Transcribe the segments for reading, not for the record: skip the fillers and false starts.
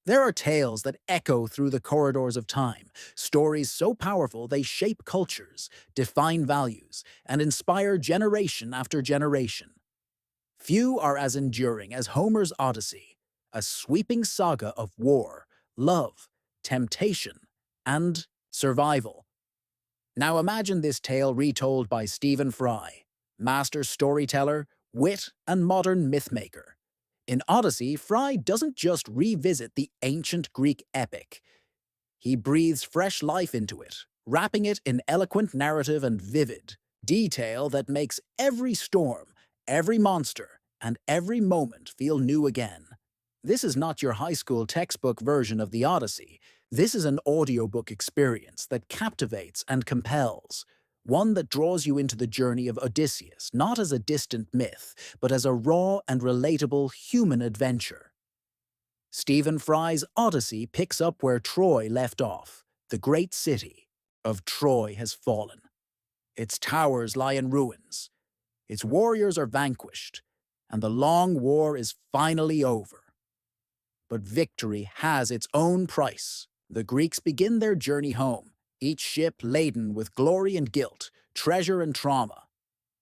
There are tales that echo through the corridors of time, stories so powerful they shape cultures, define values, and inspire generation after generation. Few are as enduring as Homer's Odyssey, a sweeping saga of war, love, temptation, and survival. Now imagine this tale retold by Stephen Fry, master storyteller, wit, and modern mythmaker. In Odyssey, Fry doesn't just revisit the ancient Greek epic. He breathes fresh life into it, wrapping it in eloquent narrative and vivid detail that makes every storm, every monster, and every moment feel new again. This is not your high school textbook version of the Odyssey. This is an audiobook experience that captivates and compels, one that draws you into the journey of Odysseus, not as a distant myth, but as a raw and relatable human adventure. Stephen Fry's Odyssey picks up where Troy left off. The great city of Troy has fallen. Its towers lie in ruins. Its warriors are vanquished, and the long war is finally over. But victory has its own price. The Greeks begin their journey home, each ship laden with glory and guilt, treasure and trauma.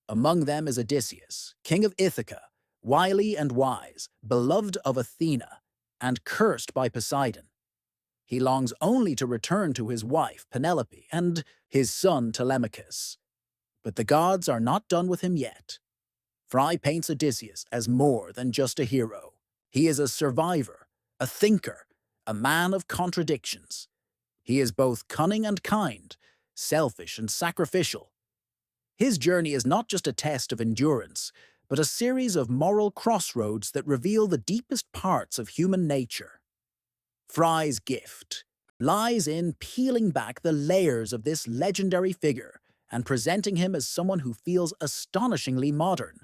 Among them is Odysseus, king of Ithaca, wily and wise, beloved of Athena, and cursed by Poseidon. He longs only to return to his wife, Penelope, and his son, Telemachus. But the gods are not done with him yet. Fry paints Odysseus as more than just a hero. He is a survivor, a thinker, a man of contradictions. He is both cunning and kind, selfish and sacrificial. His journey is not just a test of endurance, but a series of moral crossroads that reveal the deepest parts of human nature. Fry's gift lies in peeling back the layers of this legendary figure and presenting him as someone who feels astonishingly modern.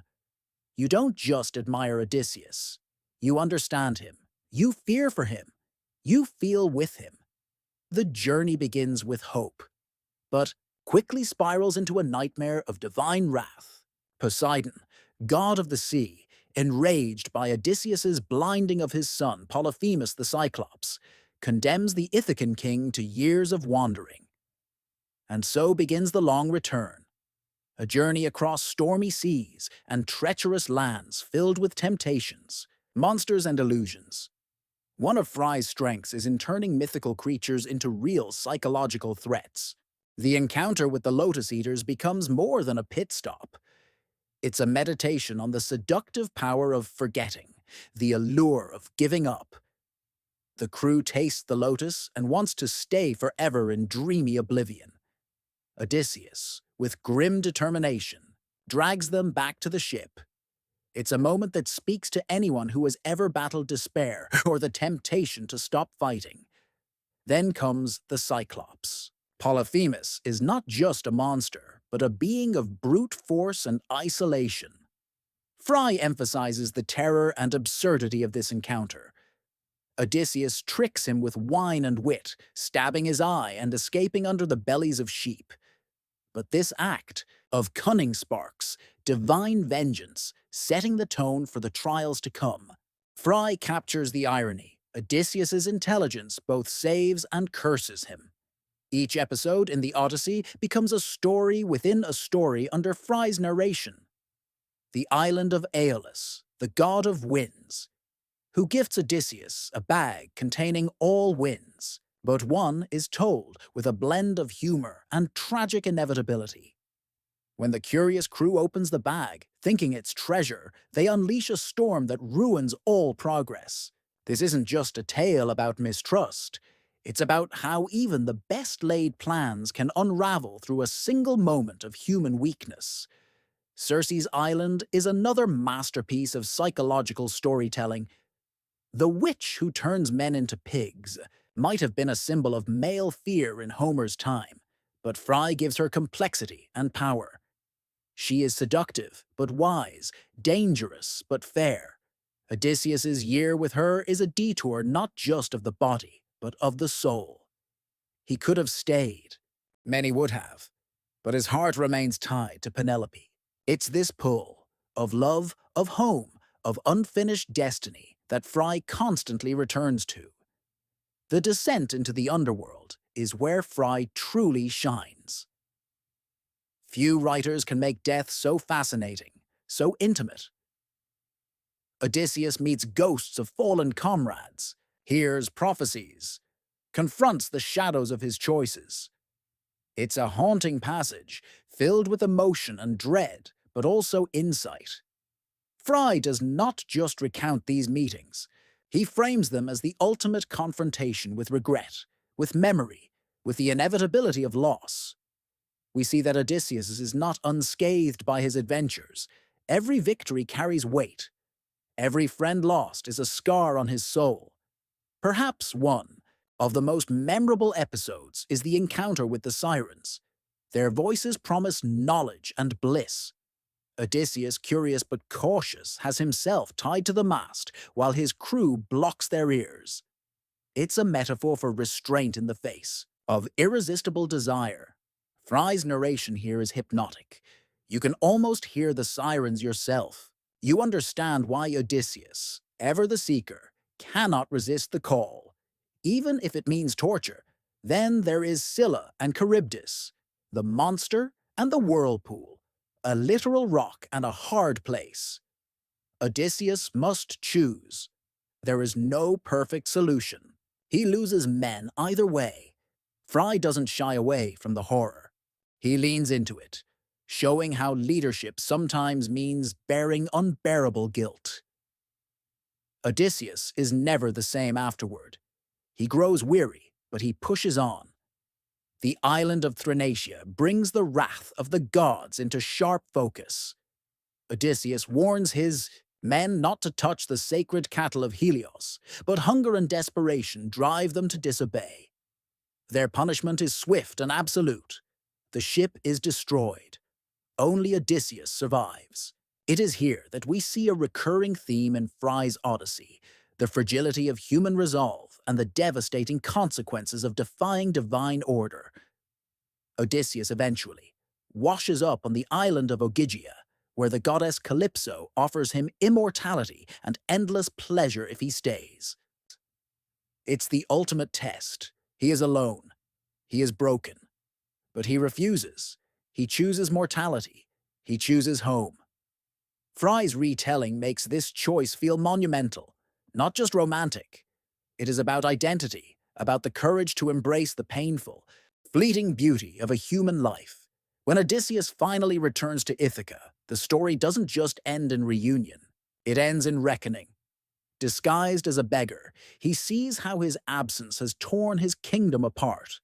You don't just admire Odysseus. You understand him. You fear for him. You feel with him. The journey begins with hope, but quickly spirals into a nightmare of divine wrath. Poseidon, god of the sea, enraged by Odysseus's blinding of his son Polyphemus the Cyclops, condemns the Ithacan king to years of wandering. And so begins the long return, a journey across stormy seas and treacherous lands filled with temptations, monsters, and illusions. One of Fry's strengths is in turning mythical creatures into real psychological threats. The encounter with the Lotus Eaters becomes more than a pit stop. It's a meditation on the seductive power of forgetting, the allure of giving up. The crew tastes the lotus and wants to stay forever in dreamy oblivion. Odysseus, with grim determination, drags them back to the ship. It's a moment that speaks to anyone who has ever battled despair or the temptation to stop fighting. Then comes the Cyclops. Polyphemus is not just a monster, but a being of brute force and isolation. Fry emphasizes the terror and absurdity of this encounter. Odysseus tricks him with wine and wit, stabbing his eye and escaping under the bellies of sheep. But this act of cunning sparks divine vengeance, setting the tone for the trials to come. Fry captures the irony. Odysseus's intelligence both saves and curses him. Each episode in the Odyssey becomes a story within a story under Fry's narration. The island of Aeolus, the god of winds, who gifts Odysseus a bag containing all winds, but one is told with a blend of humor and tragic inevitability. When the curious crew opens the bag, thinking it's treasure, they unleash a storm that ruins all progress. This isn't just a tale about mistrust. It's about how even the best-laid plans can unravel through a single moment of human weakness. Circe's Island is another masterpiece of psychological storytelling. The witch who turns men into pigs might have been a symbol of male fear in Homer's time, but Fry gives her complexity and power. She is seductive but wise, dangerous but fair. Odysseus's year with her is a detour not just of the body, but of the soul. He could have stayed. Many would have. But his heart remains tied to Penelope. It's this pull of love, of home, of unfinished destiny that Fry constantly returns to. The descent into the underworld is where Fry truly shines. Few writers can make death so fascinating, so intimate. Odysseus meets ghosts of fallen comrades, hears prophecies, confronts the shadows of his choices. It's a haunting passage, filled with emotion and dread, but also insight. Fry does not just recount these meetings. He frames them as the ultimate confrontation with regret, with memory, with the inevitability of loss. We see that Odysseus is not unscathed by his adventures. Every victory carries weight. Every friend lost is a scar on his soul. Perhaps one of the most memorable episodes is the encounter with the Sirens. Their voices promise knowledge and bliss. Odysseus, curious but cautious, has himself tied to the mast while his crew blocks their ears. It's a metaphor for restraint in the face of irresistible desire. Fry's narration here is hypnotic. You can almost hear the sirens yourself. You understand why Odysseus, ever the seeker, cannot resist the call, even if it means torture. Then there is Scylla and Charybdis, the monster and the whirlpool, a literal rock and a hard place. Odysseus must choose. There is no perfect solution. He loses men either way. Fry doesn't shy away from the horror. He leans into it, showing how leadership sometimes means bearing unbearable guilt. Odysseus is never the same afterward. He grows weary, but he pushes on. The island of Thrinacia brings the wrath of the gods into sharp focus. Odysseus warns his men not to touch the sacred cattle of Helios, but hunger and desperation drive them to disobey. Their punishment is swift and absolute. The ship is destroyed. Only Odysseus survives. It is here that we see a recurring theme in Fry's Odyssey, the fragility of human resolve and the devastating consequences of defying divine order. Odysseus eventually washes up on the island of Ogygia, where the goddess Calypso offers him immortality and endless pleasure if he stays. It's the ultimate test. He is alone. He is broken. But he refuses. He chooses mortality. He chooses home. Fry's retelling makes this choice feel monumental, not just romantic. It is about identity, about the courage to embrace the painful, fleeting beauty of a human life. When Odysseus finally returns to Ithaca, the story doesn't just end in reunion. It ends in reckoning. Disguised as a beggar, he sees how his absence has torn his kingdom apart.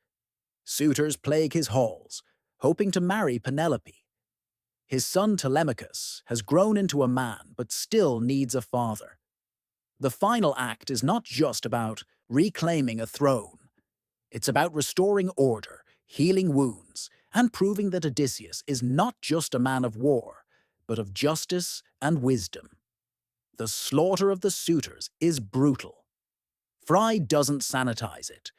Suitors plague his halls, hoping to marry Penelope. His son Telemachus has grown into a man but still needs a father. The final act is not just about reclaiming a throne. It's about restoring order, healing wounds, and proving that Odysseus is not just a man of war, but of justice and wisdom. The slaughter of the suitors is brutal. Fry doesn't sanitize it,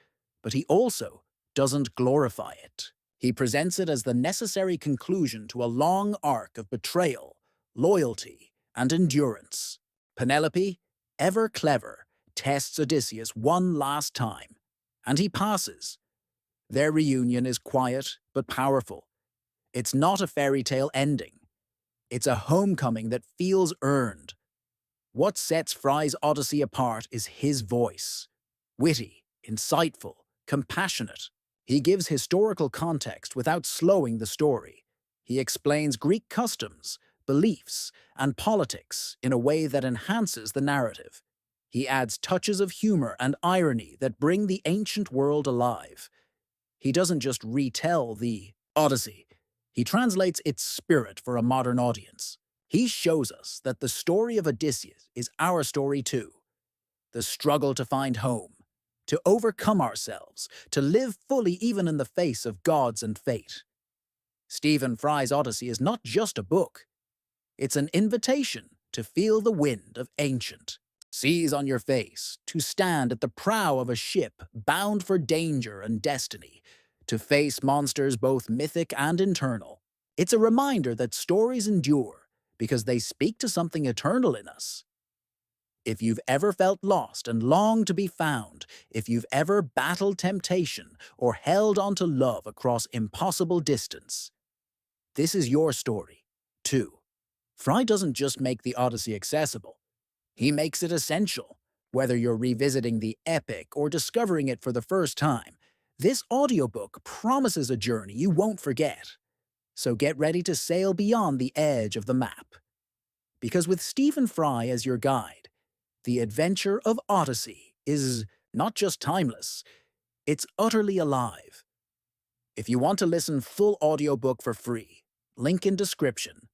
but he also doesn't glorify it. He presents it as the necessary conclusion to a long arc of betrayal, loyalty, and endurance. Penelope, ever clever, tests Odysseus one last time, and he passes. Their reunion is quiet but powerful. It's not a fairy tale ending. It's a homecoming that feels earned. What sets Fry's Odyssey apart is his voice. Witty, insightful, compassionate. He gives historical context without slowing the story. He explains Greek customs, beliefs, and politics in a way that enhances the narrative. He adds touches of humor and irony that bring the ancient world alive. He doesn't just retell the Odyssey. He translates its spirit for a modern audience. He shows us that the story of Odysseus is our story too. The struggle to find home, to overcome ourselves, to live fully even in the face of gods and fate. Stephen Fry's Odyssey is not just a book. It's an invitation to feel the wind of ancient seas on your face, to stand at the prow of a ship bound for danger and destiny, to face monsters both mythic and internal. It's a reminder that stories endure because they speak to something eternal in us. If you've ever felt lost and longed to be found, if you've ever battled temptation or held on to love across impossible distance, this is your story, too. Fry doesn't just make the Odyssey accessible, he makes it essential. Whether you're revisiting the epic or discovering it for the first time, this audiobook promises a journey you won't forget. So get ready to sail beyond the edge of the map. Because with Stephen Fry as your guide, the adventure of Odyssey is not just timeless, it's utterly alive. If you want to listen full audiobook for free, link in description,